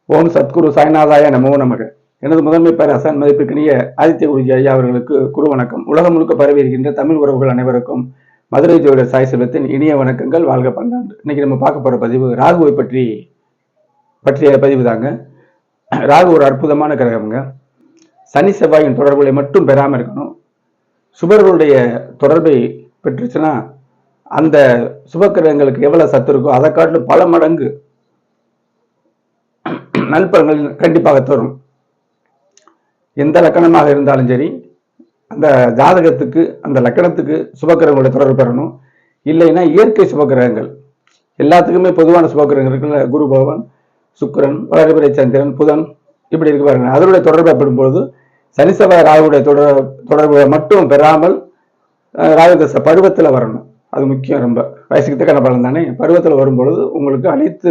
ஓம் சத்குரு சாய்நாதாய நமோ நமக. எனது முதன்மை பேராசன் மதிப்பிற்கினிய ஆதித்ய குருஜி ஐயா அவர்களுக்கு குரு வணக்கம். உலகம் முழுக்க பரவி இருக்கின்ற தமிழ் உறவுகள் அனைவருக்கும் மதுரை ஜோதிடர் சாய் செல்வத்தின் இனிய வணக்கங்கள். வாழ்க பல்லாண்டு. இன்னைக்கு நம்ம பார்க்க போற பதிவு ராகுவை பற்றிய பதிவு தாங்க. ராகு ஒரு அற்புதமான கிரகம்ங்க. சனி செவ்வாயின் தொடர்புகளை மட்டும் பெறாம இருக்கணும். சுபர்களுடைய தொடர்பை பெற்றுச்சுன்னா அந்த சுப கிரகங்களுக்கு எவ்வளவு சத்து இருக்கோ அதை காட்டிலும் பல மடங்கு நல்பலன்கள் கண்டிப்பாக தரும். எந்த லக்கணமாக இருந்தாலும் சரி, அந்த ஜாதகத்துக்கு அந்த லக்கணத்துக்கு சுபக்கிரகங்களுடைய தொடர்பு பெறணும். இல்லைன்னா இயற்கை சுபக்கிரகங்கள் எல்லாத்துக்குமே பொதுவான சுபக்கிரகங்கள் இருக்குல்ல, குரு பகவான், சுக்கிரன், வளர்பிறை சந்திரன், புதன், இப்படி இருக்கு பாருங்க. அதனுடைய தொடர்பு ஏற்படும் பொழுது சனி செவ்வாய் ராகுடைய தொடர்பு மட்டும் பெறாமல் ராகு தசை பருவத்தில் வரணும். அது முக்கியம். ரொம்ப வயசுக்கு தக்கன பலன் தானே. பருவத்தில் வரும்பொழுது உங்களுக்கு அனைத்து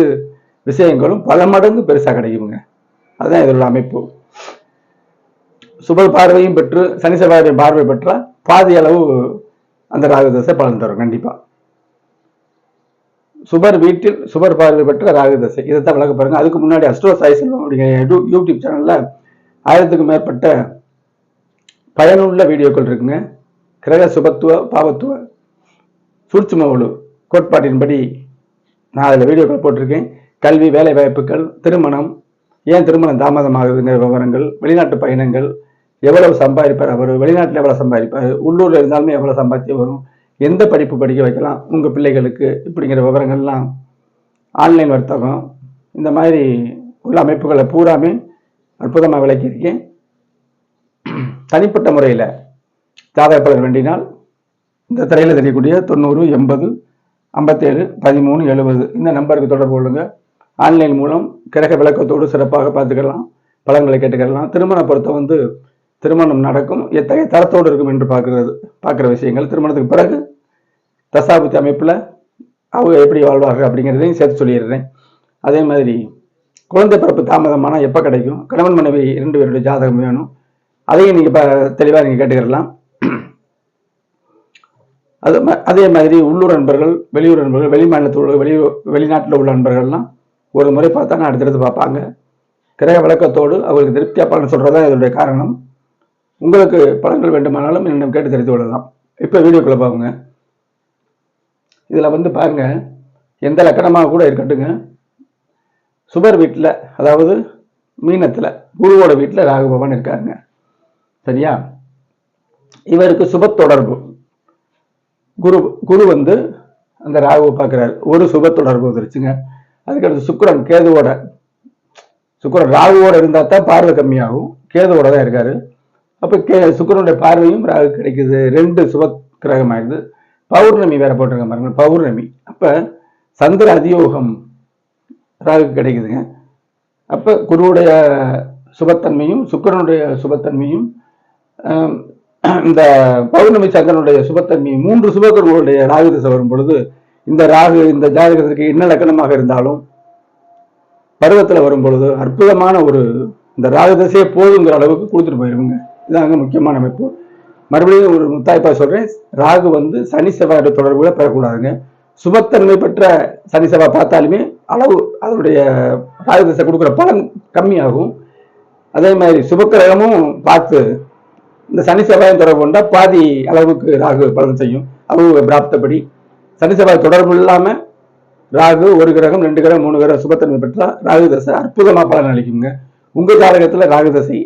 விஷயங்களும் பல மடங்கு பெருசாக கிடைக்குங்க. அதுதான் இதோட அமைப்பு. சுப பார்வையும் பெற்று சனி செவ்வாயுடைய பார்வை பெற்றால் பாதி அளவு அந்த ராகு தசை பலன் தரும். கண்டிப்பா சுபர் வீட்டில் சுபர் பார்வை பெற்ற ராகு தசை இதைத்தான் விளக்க பாருங்க. அதுக்கு முன்னாடி அஸ்ட்ரோ சாய் செல்வம் அப்படிங்கிற யூடியூப் சேனல்ல 1000க்கும் மேற்பட்ட பயனுள்ள வீடியோக்கள் இருக்குங்க. கிரக சுபத்துவ பாவத்துவ சூட்சும ஒழு கோட்பாட்டின்படி நான் அதில் வீடியோக்கள் போட்டிருக்கேன். கல்வி, வேலை வாய்ப்புகள், திருமணம், ஏன் திருமணம் தாமதமாகுதுங்கிற விவரங்கள், வெளிநாட்டு பயணங்கள், எவ்வளவு சம்பாதிப்பார் அவர், வெளிநாட்டில் எவ்வளவு சம்பாதிப்பார், உள்ளூரில் இருந்தாலுமே எவ்வளவு சம்பாதிச்சு வரும், எந்த படிப்பு படிக்க வைக்கலாம் உங்கள் பிள்ளைகளுக்கு, இப்படிங்கிற விவரங்கள்லாம், ஆன்லைன் வர்த்தகம், இந்த மாதிரி உள்ள அமைப்புகளை பூராமே அற்புதமாக விளக்கியிருக்கேன். தனிப்பட்ட முறையில் ஜாதக பலர் வேண்டினால் இந்த திரையில் தெரியக்கூடிய 90 80 57 13 70 இந்த நம்பருக்கு தொடர்பு கொள்ளுங்க. ஆன்லைன் மூலம் கிரக விளக்கத்தோடு சிறப்பாக பார்த்துக்கலாம், பலன்களை கேட்டுக்கலாம். திருமண பொறுத்த திருமணம் நடக்கும், எத்தகைய தரத்தோடு இருக்கும் என்று பார்க்குற விஷயங்கள், திருமணத்துக்கு பிறகு தசாபுத்தி அமைப்பில் அவங்க எப்படி வாழ்வார்கள் அப்படிங்கிறதையும் சேர்த்து சொல்லிடுறேன். அதே மாதிரி குழந்தை பிறப்பு தாமதமானால் எப்போ கிடைக்கும், கணவன் மனைவி 2 பேருடைய ஜாதகம் வேணும், அதையும் நீங்கள் தெளிவாக நீங்கள் கேட்டுக்கலாம். அதே மாதிரி உள்ளூர் நண்பர்கள், வெளியூர் நண்பர்கள், வெளிமாநிலத்தில் வெளிநாட்டில் உள்ள நண்பர்கள்லாம் ஒரு முறை பார்த்தாங்க, அடுத்தடுத்து பார்ப்பாங்க. கிரக விளக்கத்தோடு அவங்களுக்கு திருப்தியாக பலன் சொல்றதா இதனுடைய காரணம். உங்களுக்கு பலன்கள் வேண்டுமானாலும் என்னிடம் கேட்டு தெரிந்து கொள்ளலாம். இப்போ வீடியோக்குள்ள பாருங்க. இதில் பாருங்க, எந்த லக்கணமாக கூட இருக்கட்டுங்க, சுபர் வீட்டில், அதாவது மீனத்தில் குருவோட வீட்டில் ராகு பகவான் இருக்காருங்க. சரியா? இவருக்கு சுப தொடர்பு குரு அந்த ராகுவை பார்க்கிறாரு. ஒரு சுப தொடர்பு வந்துருச்சுங்க. அதுக்கடுத்து சுக்கிரன் கேதுவோட, சுக்கிரன் ராகுவோட இருந்தால் தான் பார்வை கம்மியாகும், கேதுவோட தான் இருக்காரு. அப்போ சுக்கிரனுடைய பார்வையும் ராகு கிடைக்குது, 2 சுப கிரகம் ஆயிடுது. பௌர்ணமி வேற போட்டிருக்க பாருங்க, பௌர்ணமி. அப்போ சந்திர அதியோகம் ராகு கிடைக்குதுங்க. அப்போ குருவுடைய சுபத்தன்மையும் சுக்கிரனுடைய சுபத்தன்மையும் இந்த பௌர்ணமி சந்திரனுடைய சுபத்தன்மையும் 3 சுபக்கர்களுடைய ராகு திசை வரும் பொழுது இந்த ராகு இந்த ஜாதகத்திற்கு என்ன லக்கணமாக இருந்தாலும் பருவத்தில் வரும் பொழுது அற்புதமான இந்த ராகு திசையே போதுங்கிற அளவுக்கு கொடுத்துட்டு போயிருங்க. இதாங்க முக்கியமான அமைப்பு. மறுபடியும் ஒரு முத்தாய்ப்பா சொல்றேன், ராகு சனி செவ்வாயோட தொடர்புகளை பெறக்கூடாதுங்க. சுபத்தன்மை பெற்ற சனி செவ்வாய் பார்த்தாலுமே அளவு அதனுடைய ராகு திசை கொடுக்குற பலன் கம்மியாகும். அதே மாதிரி சுபக்கிரகமும் பார்த்து இந்த சனி செவ்வாயின் தொடர்பு கொண்டா பாதி அளவுக்கு ராகு பலன் செய்யும். அவங்க பிராப்தப்படி சனி செவ்வாய் தொடர்பு இல்லாம ராகு 1 கிரகம் 2 கிரகம் 3 கிரகம் சுபத்தன்மை பெற்றா ராகு தசை அற்புதமா பலன் அளிக்குங்க. உங்க ஜாதகத்துல ராகு தசை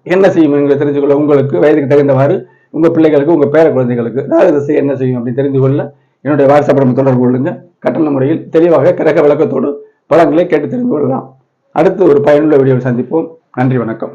என்ன செய்யும் தெரிஞ்சுக்கொள்ள, உங்களுக்கு வயதுக்கு தகுந்தவாறு உங்க பிள்ளைகளுக்கு, உங்க பேர குழந்தைகளுக்கு ராகு தசை என்ன செய்யும் அப்படின்னு தெரிந்து கொள்ள என்னுடைய வாட்ஸ்அப் நம்பர் தொடர்பு கொள்ளுங்க. கட்டண முறையில் தெளிவாக கிரக விளக்கத்தோடு பலன்களை கேட்டு தெரிந்து கொள்ளலாம். அடுத்து ஒரு பயனுள்ள வீடியோவில் சந்திப்போம். நன்றி, வணக்கம்.